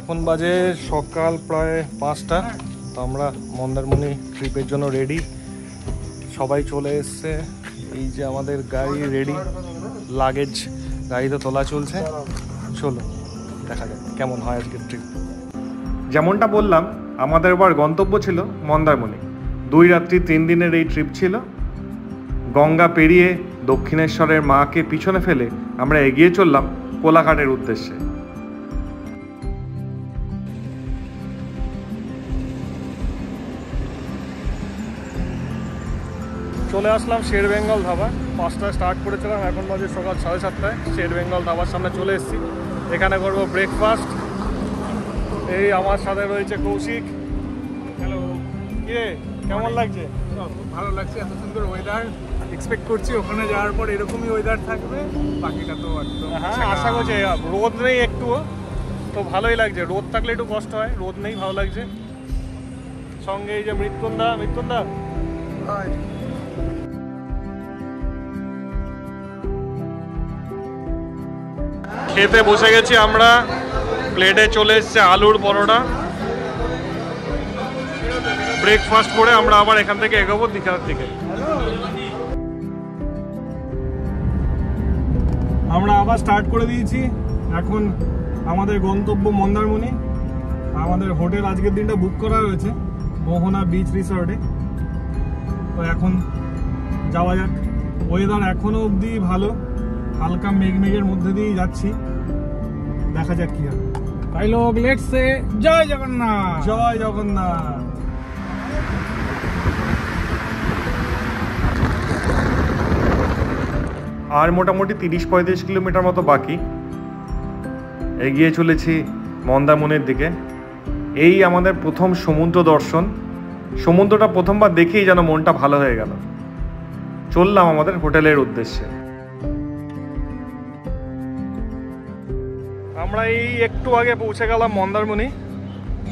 এখন বাজে সকাল প্রায় 5টা। তো আমরা মন্দারমণি ট্রিপের জন্য রেডি, সবাই চলে এসছে। এই যে আমাদের গাড়ি রেডি, লাগেজ গাড়িতে তোলা চলছে। চলো দেখা যাক কেমন হয় আজকের ট্রিপ। যেমনটা বললাম, আমাদের এবার গন্তব্য ছিল মন্দারমণি। 2 রাত্রি 3 দিনের এই ট্রিপ ছিল। গঙ্গা পেরিয়ে দক্ষিণেশ্বরের মাকে পিছনে ফেলে আমরা এগিয়ে চললাম কোলাঘাটের উদ্দেশ্যে। চলে আসলাম শের বেঙ্গল ধাবা। 5টায় স্টার্ট করেছিলাম, এখন বাজে সকাল 7:30টায়। শের বেঙ্গল ধাবার সামনে চলে এসেছি, এখানে করবো ব্রেকফাস্ট। এই আমার সাথে রয়েছে কৌশিক। হ্যালো, কিরে কেমন লাগছে? খুব ভালো লাগছে, এত সুন্দর ওয়েদার। এক্সপেক্ট করছি ওখানে যাওয়ার পর এরকমই ওয়েদার থাকবে, বাকিটা তো একদম। হ্যাঁ, আশা করছি। রোদ নেই একটুও, তো ভালোই লাগছে। রোদ থাকলে একটু কষ্ট হয়, রোদ নেই, ভালো লাগছে। সঙ্গে এই যে মৃত্যুন্দা। খেতে বসে গেছি আমরা। প্লেটে চলে এসছে আলুর পরোটা। ব্রেকফাস্ট করে আমরা আবার এখান থেকে এগোবো দীঘার দিকে। আমরা আবার স্টার্ট করে দিয়েছি। এখন আমাদের গন্তব্য মন্দারমণি। আমাদের হোটেল আজকের দিনটা বুক করা হয়েছে মোহনা বিচ রিসর্টে। তো এখন যাওয়া যাক। ওয়েদার এখনো অবধি ভালো, হালকা মেঘের মধ্যে দিয়েই যাচ্ছি, দেখা যাক কি হয়। তাই লোক, লেটস সে জয় জগন্নাথ। জয় জগন্নাথ। আর মোটামুটি 30-35 কিলোমিটার মতো বাকি। এগিয়ে চলেছি মন্দারমণির দিকে। এই আমাদের প্রথম সমুদ্র দর্শন। সমুদ্রটা প্রথমবার দেখেই যেন মনটা ভালো হয়ে গেল। চললাম আমাদের হোটেলের উদ্দেশ্যে। আমরা এই একটু আগে পৌঁছে গেলাম মন্দারমণি।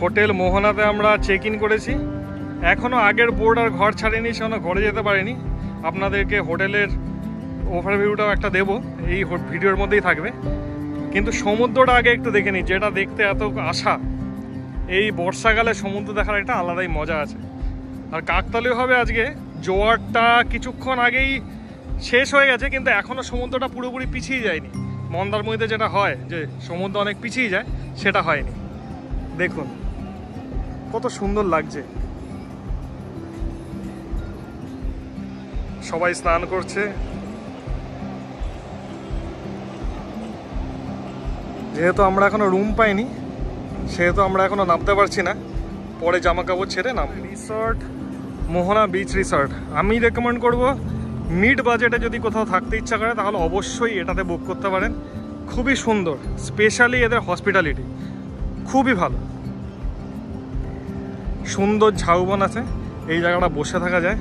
হোটেল মোহনাতে আমরা চেক ইন করেছি। এখনও আগের বোর্ড আর ঘর ছাড়িনি, সেজন্য ঘরে যেতে পারিনি। আপনাদেরকে হোটেলের ওভারভিউটাও একটা দেবো, এই ভিডিওর মধ্যেই থাকবে। কিন্তু সমুদ্রটা আগে একটু দেখে নিই, যেটা দেখতে এত আশা। এই বর্ষাকালে সমুদ্র দেখার একটা আলাদাই মজা আছে। আর কাকতালীয় হবে আজকে। জোয়ারটা কিছুক্ষণ আগেই শেষ হয়ে গেছে, কিন্তু এখনও সমুদ্রটা পুরোপুরি পিছিয়ে যায়নি। মন্দারমণিতে যেটা হয় যে সমুদ্র অনেক পিছিয়ে যায়, সেটা হয়নি। দেখুন কত সুন্দর লাগছে। সবাই স্নান করছে। যেহেতু আমরা এখনো রুম পাইনি, সেহেতু আমরা এখনো নামতে পারছি না। পরে জামা কাপড় ছেড়ে নাম। রিসর্ট মোহনা বিচ রিসর্ট আমি রেকমেন্ড করব। মিড বাজেটে যদি কোথাও থাকতে ইচ্ছা করে তাহলে অবশ্যই এটাতে বুক করতে পারেন। খুবই সুন্দর, স্পেশালি এদের হসপিটালিটি খুবই ভালো। সুন্দর ঝাউবন আছে, এই জায়গাটা বসে থাকা যায়।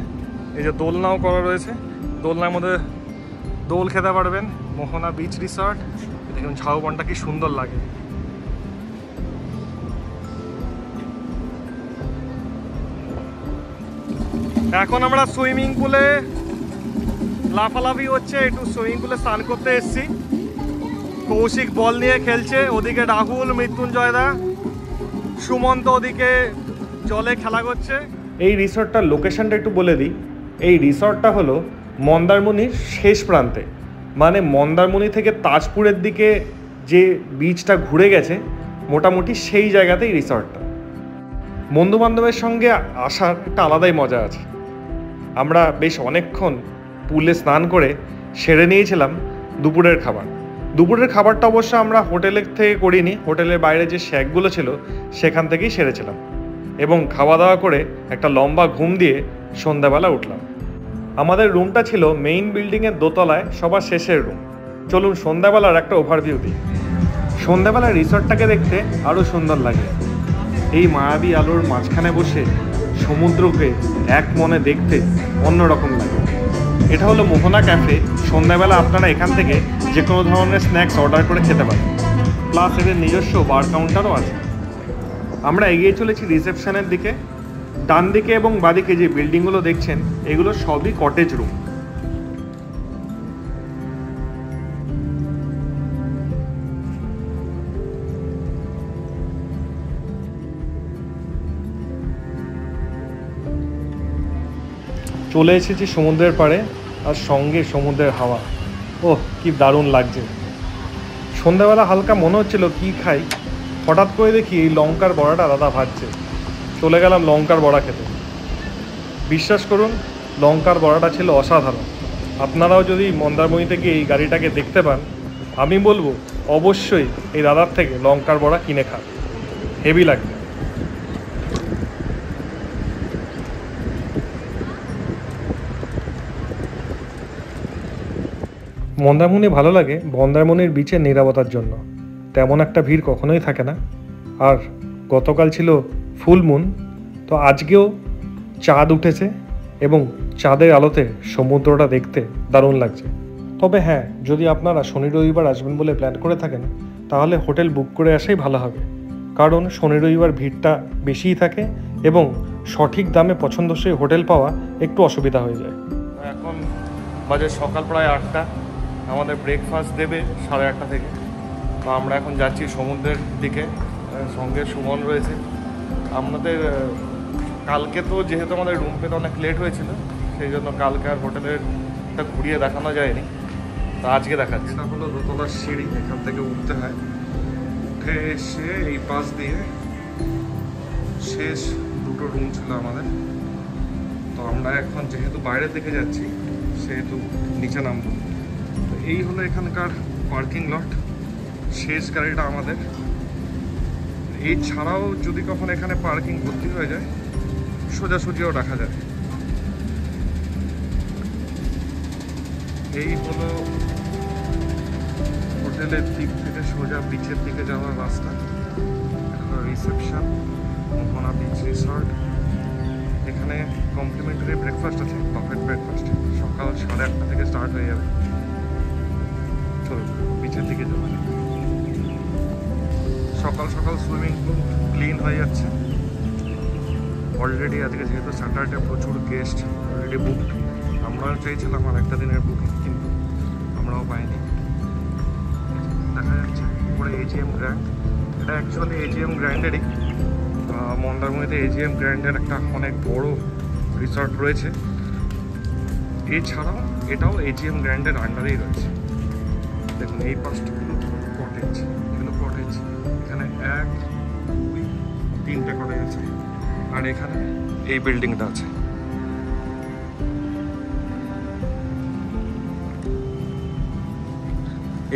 এই যে দোলনাও করা রয়েছে, দোলনার মধ্যে দোল খেতে পারবেন। মোহনা বিচ রিসর্ট, দেখুন ঝাউবনটা কি সুন্দর লাগে। এখন আমরা সুইমিং পুলে লাফালাফি হচ্ছে, একটু সুইমিং পুলে স্নান করতে এসেছি। কৌশিক বল নিয়ে খেলছে, ওদিকে রাহুল, মৃত্যুঞ্জয়দা, সুমন্ত ওদিকে জলে খেলা করছে। এই রিসর্টটার লোকেশনটা একটু বলে দিই। এই রিসর্টটা হলো মন্দারমণির শেষ প্রান্তে, মানে মন্দারমণি থেকে তাজপুরের দিকে যে বিচটা ঘুরে গেছে মোটামুটি সেই জায়গাতেই রিসর্টটা। বন্ধুবান্ধবের সঙ্গে আসার একটা আলাদাই মজা আছে। আমরা বেশ অনেকক্ষণ পুলে স্নান করে সেরে নিয়েছিলাম দুপুরের খাবার। দুপুরের খাবারটা অবশ্য আমরা হোটেলের থেকে করিনি, হোটেলের বাইরে যে শ্যাকগুলো ছিল সেখান থেকেই সেরেছিলাম। এবং খাওয়া দাওয়া করে একটা লম্বা ঘুম দিয়ে সন্ধ্যাবেলা উঠলাম। আমাদের রুমটা ছিল মেইন বিল্ডিংয়ের দোতলায়, সবার শেষের রুম। চলুন সন্ধ্যাবেলার একটা ওভারভিউ দিই। সন্ধ্যাবেলা রিসর্টটাকে দেখতে আরও সুন্দর লাগে। এই মায়াবী আলোর মাঝখানে বসে সমুদ্রকে এক মনে দেখতে অন্যরকম লাগে। এটা হলো মোহনা ক্যাফে। সন্ধ্যাবেলা আপনারা এখান থেকে যে কোনো ধরনের স্ন্যাক্স অর্ডার করে খেতে পারেন, প্লাস এদের নিজস্ব বার কাউন্টারও আছে। আমরা এগিয়ে চলেছি রিসেপশনের দিকে। ডান দিকে এবং বাদিকে যে বিল্ডিংগুলো দেখছেন এগুলো সবই কটেজ রুম। চলে এসেছি সমুদ্রের পাড়ে, আর সঙ্গে সমুদ্রের হাওয়া। ওহ, কি দারুণ লাগছে। সন্ধ্যাবেলা হালকা মনে হচ্ছিল কি খাই, হঠাৎ করে দেখি এই লঙ্কার বড়াটা দাদা ভাজছে। চলে গেলাম লঙ্কার বড়া খেতে। বিশ্বাস করুন, লঙ্কার বড়াটা ছিল অসাধারণ। আপনারাও যদি মন্দারমণিতে গিয়ে এই গাড়িটাকে দেখতে পান, আমি বলবো অবশ্যই এই দাদার থেকে লঙ্কার বড়া কিনে খান, হেভি লাগবে। মন্দারমণি ভালো লাগে মন্দারমণির বিচের নীরবতার জন্য। তেমন একটা ভিড় কখনোই থাকে না। আর গতকাল ছিল ফুল মুন, তো আজকেও চাঁদ উঠেছে এবং চাঁদের আলোতে সমুদ্রটা দেখতে দারুণ লাগছে। তবে হ্যাঁ, যদি আপনারা শনি রবিবার আসবেন বলে প্ল্যান করে থাকেন, তাহলে হোটেল বুক করে আসাই ভালো হবে, কারণ শনি রবিবার ভিড়টা বেশিই থাকে এবং সঠিক দামে পছন্দসই হোটেল পাওয়া একটু অসুবিধা হয়ে যায়। এখন বাজে সকাল প্রায় 8টা, আমাদের ব্রেকফাস্ট দেবে 8:30 থেকে। তো আমরা এখন যাচ্ছি সমুদ্রের দিকে, সঙ্গে সুমন রয়েছে। আমাদের কালকে তো যেহেতু আমাদের রুম পেতে অনেক লেট হয়েছিল, সেই জন্য কালকে আর হোটেলেরটা ঘুরিয়ে দেখানো যায়নি, তো আজকে দেখাচ্ছি। এটা হলো দোতলার সিঁড়ি, এখান থেকে উঠতে হয়। উঠে এসে এই পাশ দিয়ে শেষ দুটো রুম ছিল আমাদের। তো আমরা এখন যেহেতু বাইরের দিকে যাচ্ছি, সেহেতু নিচে নামবো। তো এই হলো এখানকার পার্কিং লট। শেষ গাড়িটা আমাদের। এই ছাড়াও যদি কখন এখানে পার্কিং ভর্তি হয়ে যায়, সোজাসুজিও রাখা যায়। এই হলো হোটেলের দিক থেকে সোজা বিচের দিকে যাওয়ার রাস্তা। রিসেপশন, মোহনা বিচ রিসর্ট। এখানে কমপ্লিমেন্টারি ব্রেকফাস্ট আছে, বাফেট ব্রেকফাস্ট। সকাল 8:30 থেকে স্টার্ট হয়ে যাবে। চলো বিচের দিকে যাবো। সকাল সকাল সুইমিং পুল ক্লিন হয়ে যাচ্ছে অলরেডি। আজকে যেহেতু স্যাটারডে, প্রচুর গেস্ট অলরেডি বুকড। আমরাও চাইছিলাম আর একটা দিনের বুকিং, কিন্তু আমরাও পাইনি। দেখা যাচ্ছে উপরে এজিএম গ্র্যান্ড। এটা অ্যাকচুয়ালি এজিএম গ্র্যান্ডেরই। মন্দারমণিতে এজিএম গ্র্যান্ডের একটা অনেক বড় রিসর্ট রয়েছে। এছাড়াও এটাও এজিএম গ্র্যান্ডের আন্ডারেই রয়েছে। দেখুন এই পাঁচটাগুলো কটেজ, এগুলো কটেজ। এখানে 1, 2, 3টে কটেজ আছে, আর এখানে এই বিল্ডিংটা আছে।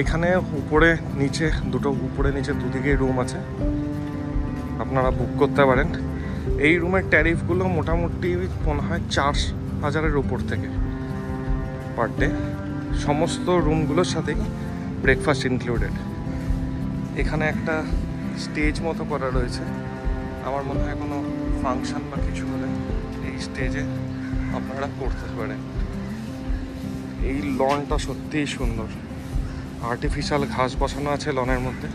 এখানে উপরে নিচে দুদিকেই রুম আছে, আপনারা বুক করতে পারেন। এই রুমের ট্যারিফগুলো মোটামুটি মনে হয় 4,000-এর উপর থেকে পার ডে। সমস্ত রুমগুলোর সাথেই ব্রেকফাস্ট ইনক্লুডেড। এখানে একটা স্টেজ মতো করা রয়েছে। আমার মনে হয় কোনো ফাংশন বা কিছু হলে এই স্টেজে আপনারা করতে পারেন। এই লনটা সত্যিই সুন্দর। আর্টিফিশিয়াল ঘাস বসানো আছে লনের মধ্যে,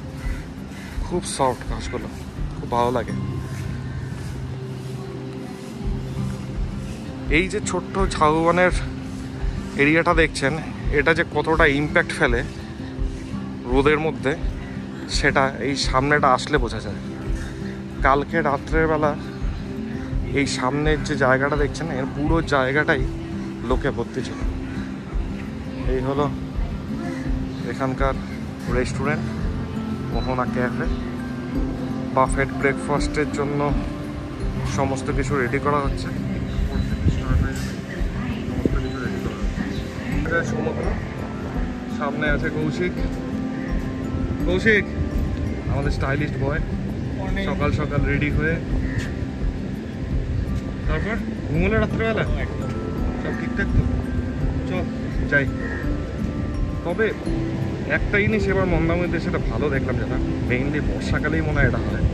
খুব সফট ঘাসগুলো, খুব ভালো লাগে। এই যে ছোট্ট ঝাউবনের এরিয়াটা দেখছেন, এটা যে কতটা ইম্প্যাক্ট ফেলে রোদের মধ্যে, সেটা এই সামনেটা আসলে বোঝা যায়। কালকে রাত্রের বেলা এই সামনের যে জায়গাটা দেখছেন, এর পুরো জায়গাটাই লোকে ভর্তি ছিল। এই হলো এখানকার রেস্টুরেন্ট, মোহনা ক্যাফে। বাফেট ব্রেকফাস্টের জন্য সমস্ত কিছু রেডি করা হচ্ছে। সমুদ্র সামনে আছে কৌশিক। কৌশিক আমাদের স্টাইলিস্ট বয়, সকাল সকাল রেডি হয়ে। তারপর ঘুমোলে রাত্রেবেলা সব ঠিকঠাক তো? চল যাই। তবে একটা জিনিস এবার মন্দারমণিতে সেটা ভালো দেখলাম, যেটা মেইনলি বর্ষাকালেই মনে হয় এটা হয়।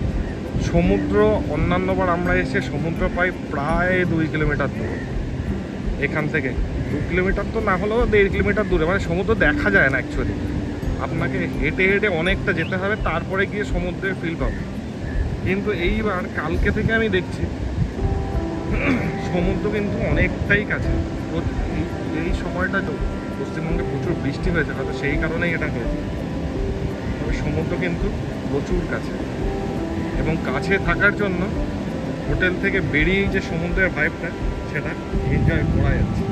সমুদ্র অন্যান্যবার আমরা এসে সমুদ্র পাই প্রায় 2 কিলোমিটার দূরে। এখান থেকে 2 কিলোমিটার তো না হলেও 1.5 কিলোমিটার দূরে, মানে সমুদ্র দেখা যায় না অ্যাকচুয়ালি। আপনাকে হেঁটে হেঁটে অনেকটা যেতে হবে, তারপরে গিয়ে সমুদ্রের ফিল পাবে। কিন্তু এইবার কালকে থেকে আমি দেখছি সমুদ্র কিন্তু অনেকটাই কাছে। এই সময়টা পশ্চিমবঙ্গে প্রচুর বৃষ্টি হয়েছে, হয়তো সেই কারণেই এটা হয়েছে। তবে সমুদ্র কিন্তু প্রচুর কাছে, এবং কাছে থাকার জন্য হোটেল থেকে বেরিয়ে যে সমুদ্রের ভাইবটা সেটা এনজয় করা যাচ্ছে।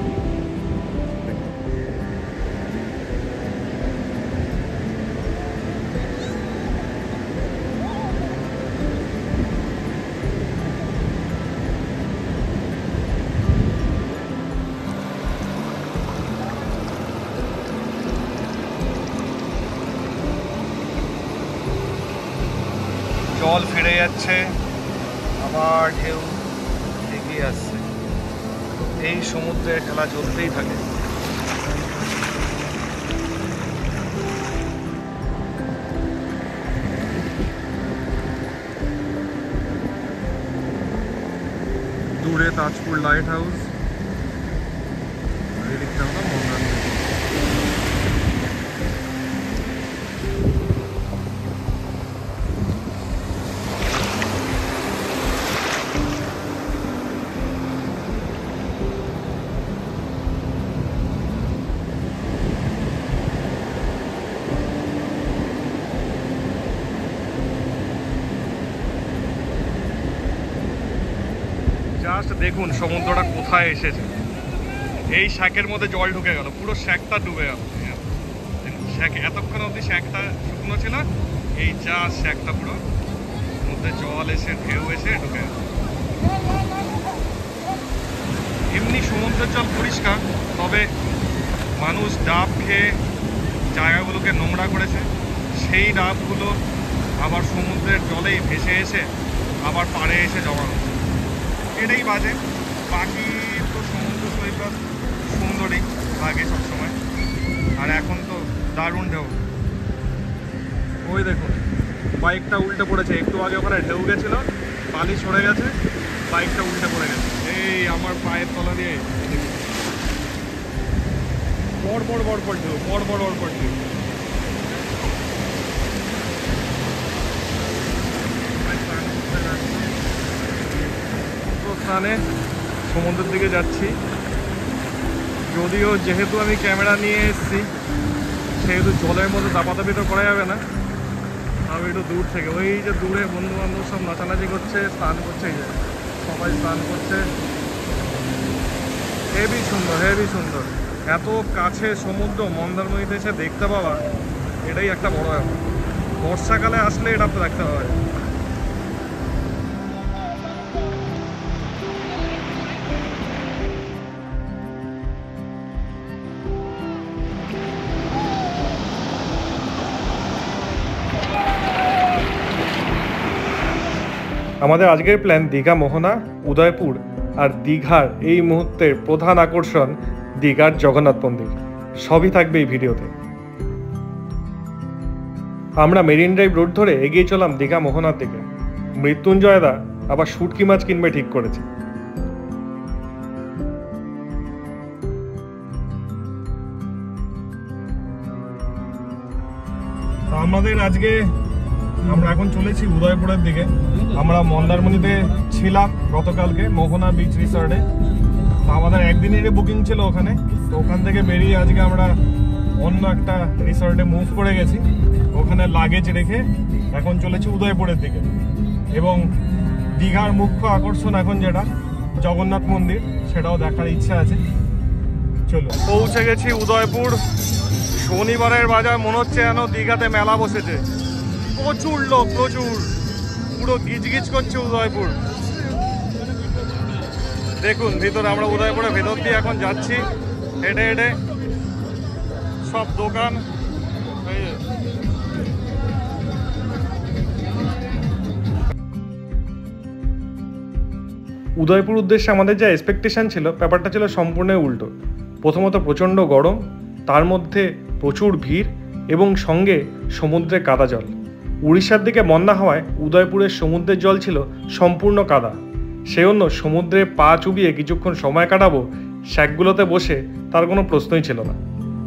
জল ফিরে যাচ্ছে, আবার ঢেউ এগিয়ে আসছে, এই সমুদ্রের খেলা চলতেই থাকে। দূরে তাজপুর লাইট হাউস, এদিকটা হলো মন্দারমণি। জাস্ট দেখুন সমুদ্রটা কোথায় এসেছে, এই শ্যাকের মধ্যে জল ঢুকে গেল, পুরো শ্যাকটা ডুবে গেল। শ্যাক এতক্ষণ অবধি শ্যাকটা শুকনো ছিল, এই জাস্ট শ্যাকটা পুরো মধ্যে জল এসে ঢেউ এসে ঢুকে গেল। এমনি সমুদ্রের জল পরিষ্কার, তবে মানুষ ডাব খেয়ে জায়গাগুলোকে নোংরা করেছে, সেই ডাবগুলো আবার সমুদ্রের জলেই ভেসে এসে আবার পাড়ে এসে জমা হচ্ছে, এটাই বাজে। বাকি তো সমুদ্র সৈকত সুন্দরই লাগে সবসময়, আর এখন তো দারুণ ঢেউ। ওই দেখুন বাইকটা উল্টে পড়েছে, একটু আগে ওখানে ঢেউ গেছিল, বালি সরে গেছে, বাইকটা উল্টে পড়ে গেছে। এই আমার পায়ের তলা দিয়ে বড় বড় ঢেউ, বড় ঢেউ। স্নানে সমুদ্রের দিকে যাচ্ছি, যদিও যেহেতু আমি ক্যামেরা নিয়ে এসেছি সেহেতু জলের মধ্যে দাপাদাপি তো করা যাবে না। আমি একটু দূর থেকে, ওই যে দূরে বন্ধু বান্ধব সব নাচানাচি করছে, স্নান করছে, এই যে সবাই স্নান করছে, হেভি সুন্দর। এত কাছে সমুদ্র মন্দারমণিতে এসে দেখতে পাওয়া, এটাই একটা বড় ব্যাপার। বর্ষাকালে আসলে এটা তো দেখতে পাওয়া যায়। আমাদের আজকের প্ল্যান দীঘা, মোহনা, উদয়পুর আর দীঘার এই মুহূর্তের প্রধান আকর্ষণ দীঘার জগন্নাথ মন্দির। সবই থাকবে এই ভিডিওতে। আমরা মেরিন ড্রাইভ রোড ধরে এগিয়ে চলাম দীঘা মোহনার দিকে। মৃত্যুঞ্জয়দা আবার শুটকি মাছ কিনবে ঠিক করেছে। আমাদের আজকে আমরা এখন চলেছি উদয়পুরের দিকে। আমরা মন্দারমণিতে ছিলাম গতকালকে মোহনা বিচ রিসর্টে, তো আমাদের একদিনেরই বুকিং ছিল ওখানে, তো ওখান থেকে বেরিয়ে আজকে আমরা অন্য একটা রিসর্টে মুভ করে গেছি, ওখানে লাগেজ রেখে এখন চলেছি উদয়পুরের দিকে। এবং দীঘার মুখ্য আকর্ষণ এখন যেটা জগন্নাথ মন্দির, সেটাও দেখার ইচ্ছা আছে। চলো, পৌঁছে গেছি উদয়পুর। শনিবারের বাজার মনে হচ্ছে যেন দীঘাতে মেলা বসেছে, প্রচুর লোক, পুরো গিজগিজ করছে উদয়পুর। দেখুন ভিতরে, আমরা উদয়পুরের ভেতর দিয়ে এখন যাচ্ছি হেঁটে হেঁটে, সব দোকান। উদয়পুর উদ্দেশ্যে আমাদের যা এক্সপেকটেশন ছিল, ব্যাপারটা ছিল সম্পূর্ণ উল্টো। প্রথমত প্রচণ্ড গরম, তার মধ্যে প্রচুর ভিড় এবং সঙ্গে সমুদ্রে কাদা জল। উড়িষ্যার দিকে বন্যা হওয়ায় উদয়পুরের সমুদ্রের জল ছিল সম্পূর্ণ কাদা। সে জন্য সমুদ্রে পা চুবিয়ে কিছুক্ষণ সময় কাটাবো শ্যাকগুলোতে বসে, তার কোনো প্রশ্নই ছিল না।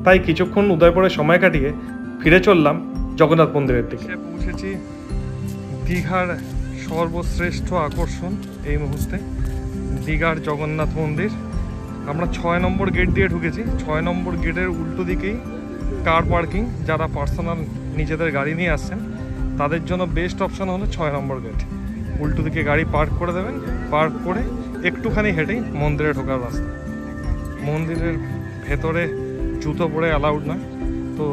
তাই কিছুক্ষণ উদয়পুরে সময় কাটিয়ে ফিরে চললাম জগন্নাথ মন্দিরের দিকে। পৌঁছেছি দীঘার সর্বশ্রেষ্ঠ আকর্ষণ এই মুহূর্তে, দীঘার জগন্নাথ মন্দির। আমরা 6 নম্বর গেট দিয়ে ঢুকেছি। 6 নম্বর গেটের উল্টো দিকেই কার পার্কিং। যারা পার্সোনাল নিজেদের গাড়ি নিয়ে আসছেন তাদের জন্য বেস্ট অপশন হলো 6 নম্বর গেট। উল্টো দিকে গাড়ি পার্ক করে দেবেন, পার্ক করে একটুখানি হেঁটেই মন্দিরে ঢোকার রাস্তা। মন্দিরের ভেতরে জুতো পরে অ্যালাউড নয়, তো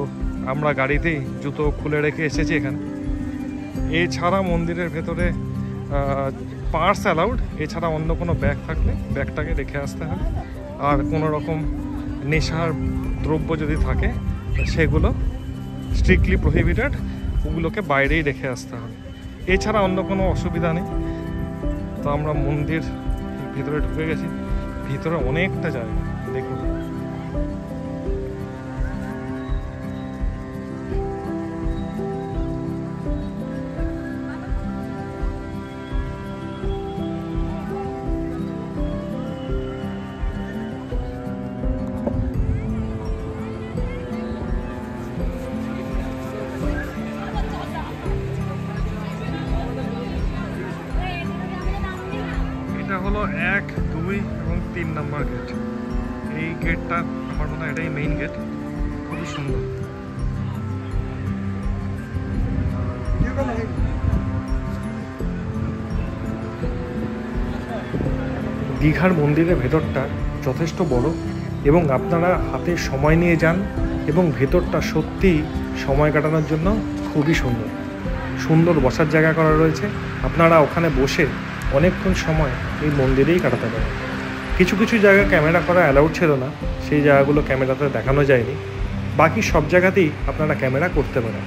আমরা গাড়িতেই জুতো খুলে রেখে এসেছি এখানে। এছাড়া মন্দিরের ভেতরে পার্স অ্যালাউড, এছাড়া অন্য কোনো ব্যাগ থাকলে ব্যাগটাকে রেখে আসতে হবে। আর কোনো রকম নেশার দ্রব্য যদি থাকে সেগুলো স্ট্রিক্টলি প্রহিবিটেড, ওগুলোকে বাইরেই রেখে আসতে হবে। এছাড়া অন্য কোনো অসুবিধা নেই। তো আমরা মন্দির ভিতরে ঢুকে গেছি। ভিতরে অনেকটা জায়গা দেখুন। এটা হলো 1, 2 এবং 3 নম্বর গেট। এই গেটটা আমার মনে হয় এটাই মেইন গেট। খুবই সুন্দর। দীঘার মন্দিরের ভেতরটা যথেষ্ট বড় এবং আপনারা হাতে সময় নিয়ে যান এবং ভেতরটা সত্যিই সময় কাটানোর জন্য খুবই সুন্দর। সুন্দর বসার জায়গা করা রয়েছে, আপনারা ওখানে বসে অনেকক্ষণ সময় এই মন্দিরেই কাটাতে পারেন। কিছু কিছু জায়গা ক্যামেরা করা অ্যালাউড ছিল না, সেই জায়গাগুলো ক্যামেরাতে দেখানো যায়নি। বাকি সব জায়গাতেই আপনারা ক্যামেরা করতে পারেন।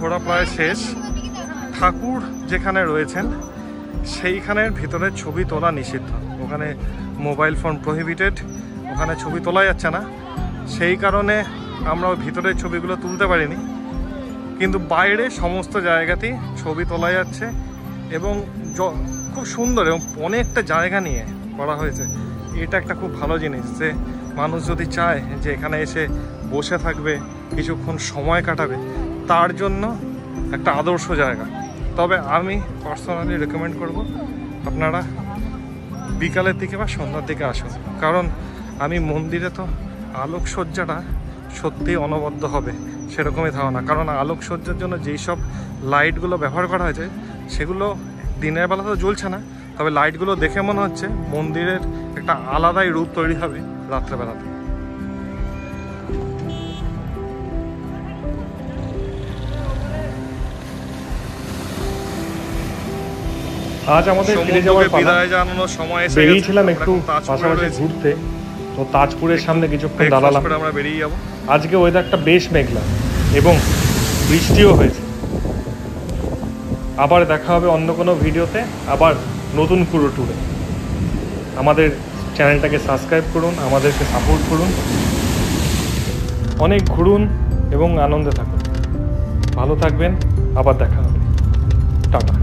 ঘোরা প্রায় শেষ। ঠাকুর যেখানে রয়েছেন সেইখানের ভিতরে ছবি তোলা নিষিদ্ধ। ওখানে মোবাইল ফোন প্রহিবিটেড, ওখানে ছবি তোলা যাচ্ছে না। সেই কারণে আমরা ভিতরের ছবিগুলো তুলতে পারিনি, কিন্তু বাইরে সমস্ত জায়গাতেই ছবি তোলা যাচ্ছে এবং খুব সুন্দর এবং অনেকটা জায়গা নিয়ে করা হয়েছে। এটা একটা খুব ভালো জিনিস যে মানুষ যদি চায় যে এখানে এসে বসে থাকবে, কিছুক্ষণ সময় কাটাবে, তার জন্য একটা আদর্শ জায়গা। তবে আমি পার্সোনালি রেকমেন্ড করব আপনারা বিকালের দিকে বা সন্ধ্যার দিকে আসুন, কারণ আমি মন্দিরে তো আলোকসজ্জাটা সত্যিই অনবদ্য হবে সেরকমই ধারণা। কারণ আলোকসজ্জার জন্য যেই সব লাইটগুলো ব্যবহার করা হয়েছে সেগুলো দিনের বেলা তো জ্বলছে না, তবে লাইটগুলো দেখে মনে হচ্ছে মন্দিরের একটা আলাদাই রূপ তৈরি হবে রাত্রেবেলাতে। আজ আমাদের ফিরে যাওয়ার বিদায় জানানোর সময় এসে বেরিয়েছিলাম একটু পাশাপাশি ঘুরতে, তো তাজপুরের সামনে কিছুক্ষণ দাঁড়ালাম। আমরা বেরিয়ে যাব। আজকে ওয়েদারটা বেশ মেঘলা এবং বৃষ্টিও হয়েছে। আবার দেখা হবে অন্য কোনো ভিডিওতে, আবার নতুন পুরো ট্যুরে। আমাদের চ্যানেলটাকে সাবস্ক্রাইব করুন, আমাদেরকে সাপোর্ট করুন, অনেক ঘুরুন এবং আনন্দে থাকুন। ভালো থাকবেন, আবার দেখা হবে। টাটা।